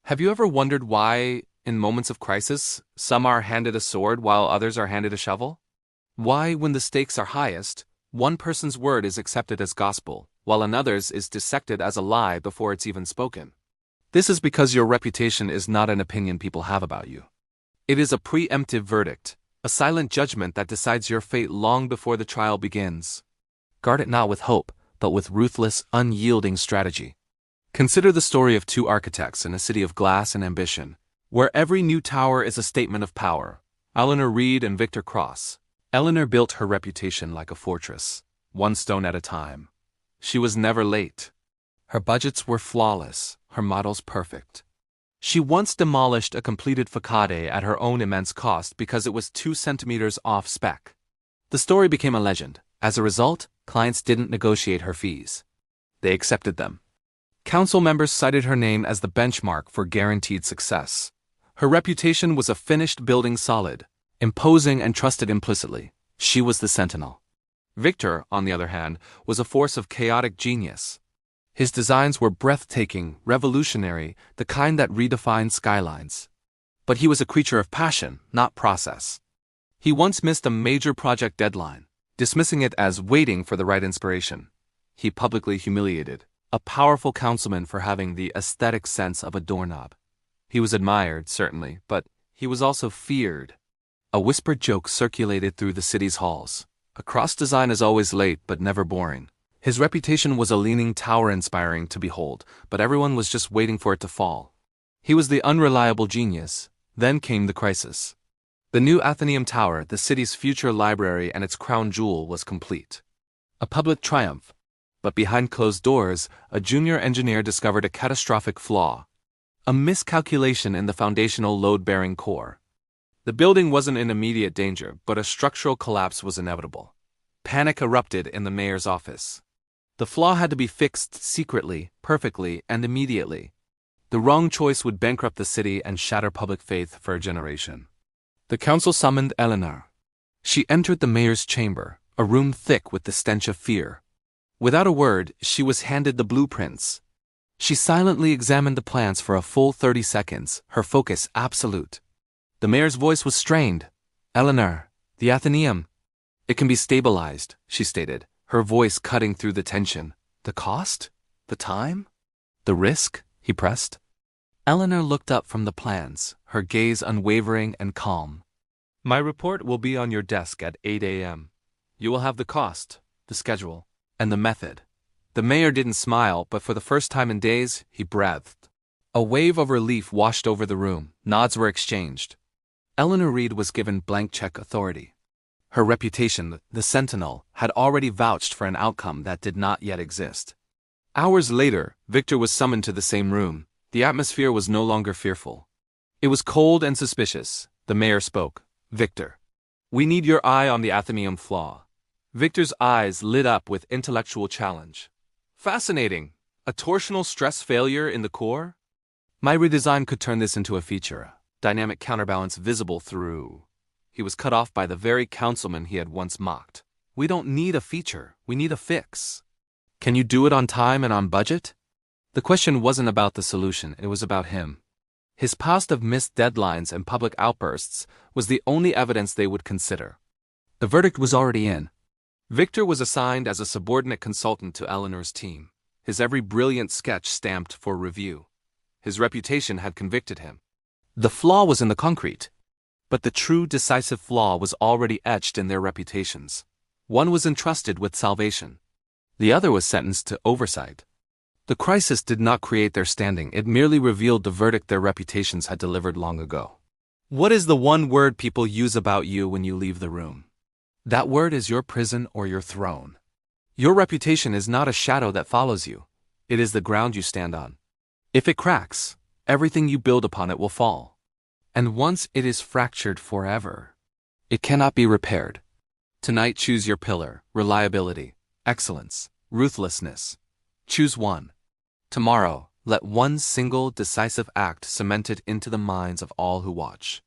Have you ever wondered why, in moments of crisis, some are handed a sword while others are handed a shovel? Why, when the stakes are highest, one person's word is accepted as gospel, while another's is dissected as a lie before it's even spoken? This is because your reputation is not an opinion people have about you. It is a preemptive verdict, a silent judgment that decides your fate long before the trial begins. Guard it not with hope, but with ruthless, unyielding strategy. Consider the story of two architects in a city of glass and ambition, where every new tower is a statement of power. Eleanor and Victor Cross. Eleanor built her reputation like a fortress, one stone at a time. She was never late. Her budgets were flawless, her models perfect. She once demolished a completed facade at her own immense cost because it was 2 centimeters off spec. The story became a legend. As a result, clients didn't negotiate her fees. They accepted them. Council members cited her name as the benchmark for guaranteed success. Her reputation was a finished building solid, imposing and trusted implicitly. She was the sentinel. Victor, on the other hand, was a force of chaotic genius. His designs were breathtaking, revolutionary, the kind that redefined skylines. But he was a creature of passion, not process. He once missed a major project deadline, dismissing it as waiting for the right inspiration. He publicly humiliated a powerful councilman for having the aesthetic sense of a doorknob. He was admired, certainly, but he was also feared. A whispered joke circulated through the city's halls. A cross design is always late but never boring. His reputation was a leaning tower inspiring to behold, but everyone was just waiting for it to fall. He was the unreliable genius. Then came the crisis. The new Athenaeum Tower, the city's future library and its crown jewel, was complete. A public triumph. But behind closed doors, a junior engineer discovered a catastrophic flaw. A miscalculation in the foundational load-bearing core. The building wasn't in immediate danger, but a structural collapse was inevitable. Panic erupted in the mayor's office. The flaw had to be fixed secretly, perfectly, and immediately. The wrong choice would bankrupt the city and shatter public faith for a generation. The council summoned Eleanor. She entered the mayor's chamber, a room thick with the stench of fear. Without a word, she was handed the blueprints. She silently examined the plans for a full 30 seconds, her focus absolute. The mayor's voice was strained. "Eleanor, the Athenaeum. It can be stabilized," she stated, her voice cutting through the tension. "The cost? The time? The risk?" he pressed. Eleanor looked up from the plans, her gaze unwavering and calm. "My report will be on your desk at 8 a.m. You will have the cost, the schedule, and the method." The mayor didn't smile, but for the first time in days, he breathed. A wave of relief washed over the room. Nods were exchanged. Eleanor was given blank check authority. Her reputation, the sentinel, had already vouched for an outcome that did not yet exist. Hours later, Victor was summoned to the same room. The atmosphere was no longer fearful. It was cold and suspicious. The mayor spoke. "Victor, we need your eye on the Athenaeum flaw." Victor's eyes lit up with intellectual challenge. "Fascinating. A torsional stress failure in the core? My redesign could turn this into a feature. Dynamic counterbalance visible through." He was cut off by the very councilman he had once mocked. "We don't need a feature. We need a fix. Can you do it on time and on budget?" The question wasn't about the solution. It was about him. His past of missed deadlines and public outbursts was the only evidence they would consider. The verdict was already in. Victor was assigned as a subordinate consultant to Eleanor's team, his every brilliant sketch stamped for review. His reputation had convicted him. The flaw was in the concrete, but the true decisive flaw was already etched in their reputations. One was entrusted with salvation. The other was sentenced to oversight. The crisis did not create their standing, it merely revealed the verdict their reputations had delivered long ago. What is the one word people use about you when you leave the room? That word is your prison or your throne. Your reputation is not a shadow that follows you. It is the ground you stand on. If it cracks, everything you build upon it will fall. And once it is fractured forever, it cannot be repaired. Tonight choose your pillar: reliability, excellence, ruthlessness. Choose one. Tomorrow, let one single decisive act cement it into the minds of all who watch.